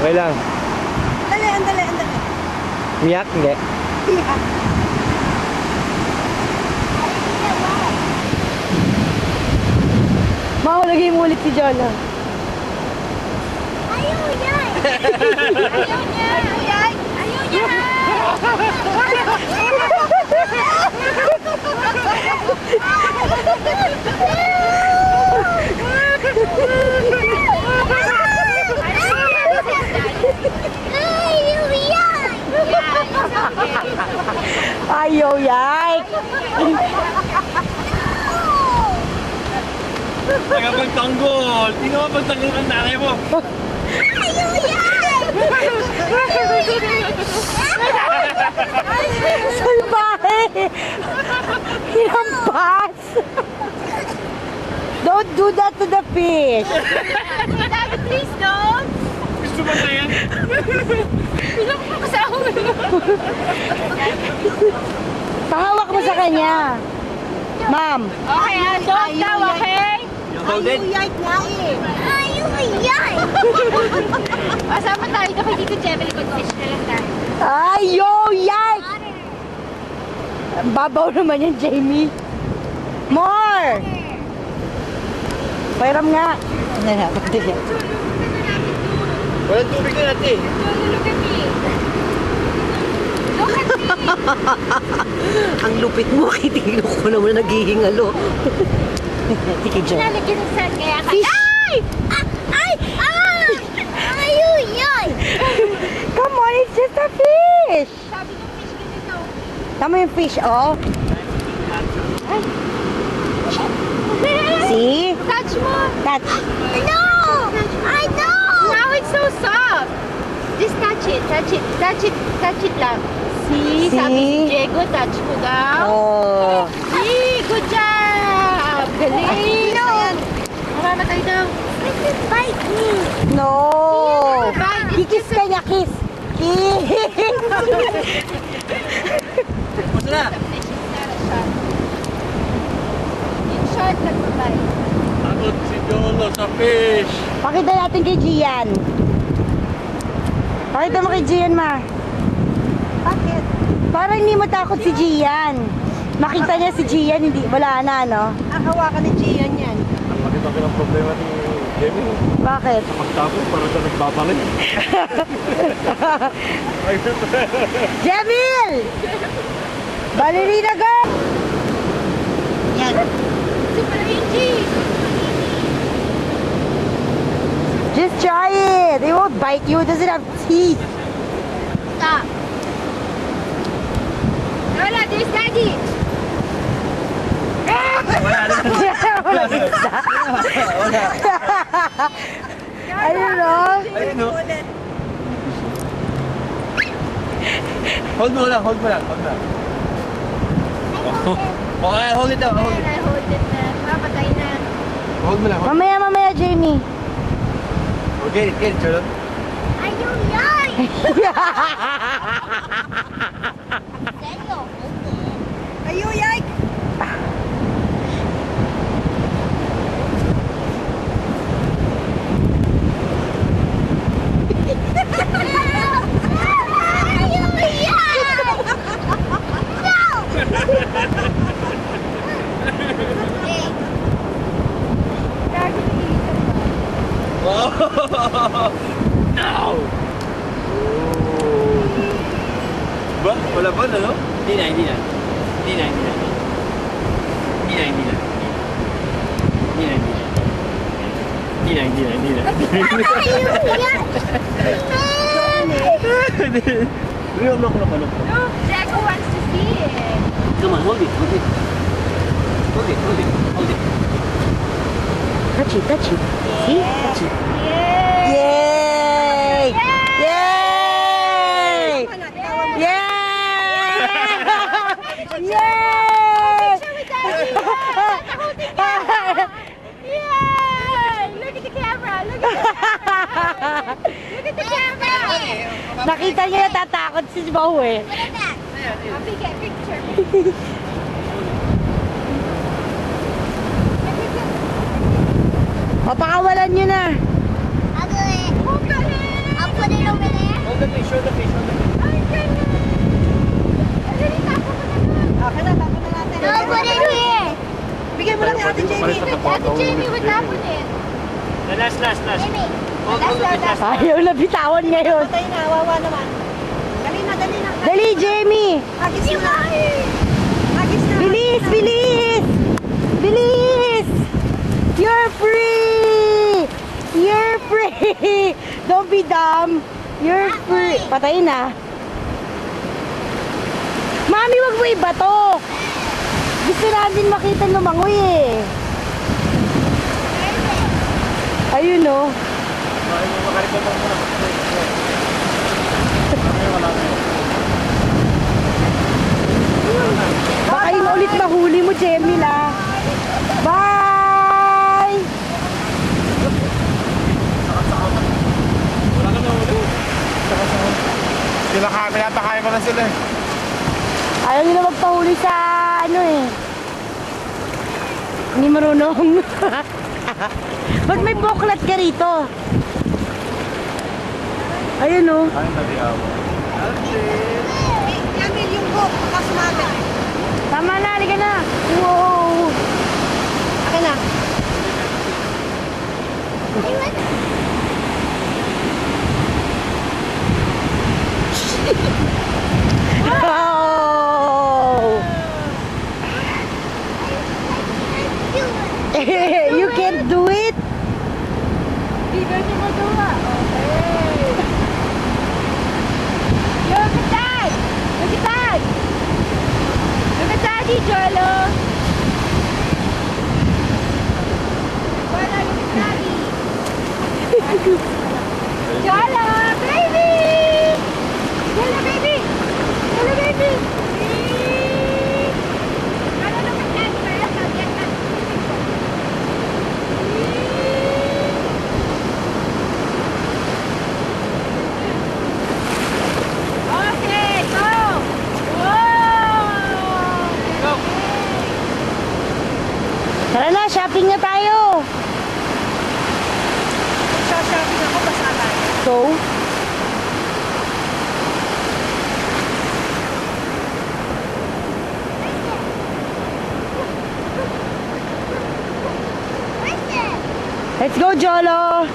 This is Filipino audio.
Okay lang. Andali, andali, andali. Miyak, hindi. Yeah. Mahulagay mo ulit si Jolo. Ayaw yan! Ayaw niya! Ayaw niya! Ayaw yan! Tagapagtanggol! Hindi ka mapagtanggol ng nanay mo! Ayaw yan! Salbahe! Hinampas! Don't do that to the fish! Daddy, please don't! Gusto mo na yan? Bilang ko sa ulo. Pahawak mo sa kanya. Ma'am. Okay, don't daw, okay? You hold it? Ayaw nga eh. Ayaw yan! Kasama tayo na kay Tito Jemel, mag-fish na lang tayo. Ayaw yan! Ang babaw naman yan, Jamie. More! Pairam nga. Walang tubig na natin. Look at me. Look at me. Ang lupit mo, kitigil ko naman naghihingalo. Tiki Jo. Nalagyan ng sand kaya ka. Ay! Ay! Ay! Ayaw yan! Come on, it's just a fish! Sabi ng fish ganito. Tama yung fish, oh. See? Touch mo! Touch. No! I know! Now it's so soft. Just touch it, touch it, touch it, touch it lang. See? Sabi ni Diego, touch mo daw. Oh. See? Good job! Galing! No! Mamamatay daw. Bite me! No! Bite! Kikis ka niya, kiss! Kiss! Basta na! In short, nagbabay. Takot si Jolo sa fish! Pakita natin kay Gian. Pakita mo kay Gian, ma. Bakit? Parang hindi mo takot si Gian. Makita niya si Gian, hindi, wala na, no? Ang hawakan ni Gian yan. Ang makita ng problema ni Jamie. Bakit? Magtapos para siya nagbabalik. Jamil! Ballerina girl! Yan. Super Angie! Just try it. It won't bite you. It doesn't have teeth. Stop. Lola, there's Daddy. Wala isa. Ayun o. Ayun o. Hold mo lang, hold mo lang, hold mo lang. Okay, hold it down, hold it. I hold it na. Papatay na. Hold mo lang, hold. Mamaya, Jamie. Okay, get it, Jolo. Ayaw yan! Ayaw yan! No! Ba? Wala ba, ano? Hindi na, hindi na. Hindi na, hindi na. Hindi na, hindi na. Hindi na, hindi na. Hindi na, hindi na, hindi na. Real look, look, look. No, Jaco wants to see it. Come on, hold it, hold it. Hold it, hold it, hold it. Touch it, touch it. See? Touch it. Yay! Yay! Yay! Yay! Yay! Yay! Look at the camera! Look at the camera! Look at the camera! Nakita niyo natatakot si Mau eh. Look at that! I'll take a picture. O, pakawalan nyo na. I'll do it. I'll put put it over there? Hold the fish, hold the fish, hold the fish. Ay, ganun. Dali, tapo mo na doon. Okay na, tapos na natin. No, put it here. Bigyan mo lang kay Ate Jamie. Ate Jamie would tapon it. The last. Jamie. Hold the fish, last. Ayaw na bitawan ngayon. Patay na, wawa naman. Dali na, dali na. Dali, Jamie! Agis na. Agis na. Bilis, bilis! Bilis! You're free! You're free! Don't be dumb. You're free. Patay na. Mami, wag mo ibato. Gusto natin makita lumangoy eh. Ayun oh. Bakit mo makarito mo muna? Baka yun ulit mahuli mo, Jamie na. Bye! Wala ka na ulit. Pinapakain ko na sila eh. Ayaw nyo na magpahuli sa ano eh. Hindi marunong. Ba't may boklat ka rito? Ayun oh. Ay, naliawa. Yamil yung hook, baka sumama. Tama na, halika na. Wow. Akin na. Wow. You can't do it. Di ba niyo magawa? Okay. Look at that! Look at that! Look at Daddy, Jolo! Jolo, look at Daddy! Jolo, baby! Jolo, baby! Jolo, baby! Jolo, look at Daddy first. I'll get that. Okay, go! Whoa! Go! Tara na, shopping na tayo. Shopping ako, basa tayo. So, let's go, Jolo.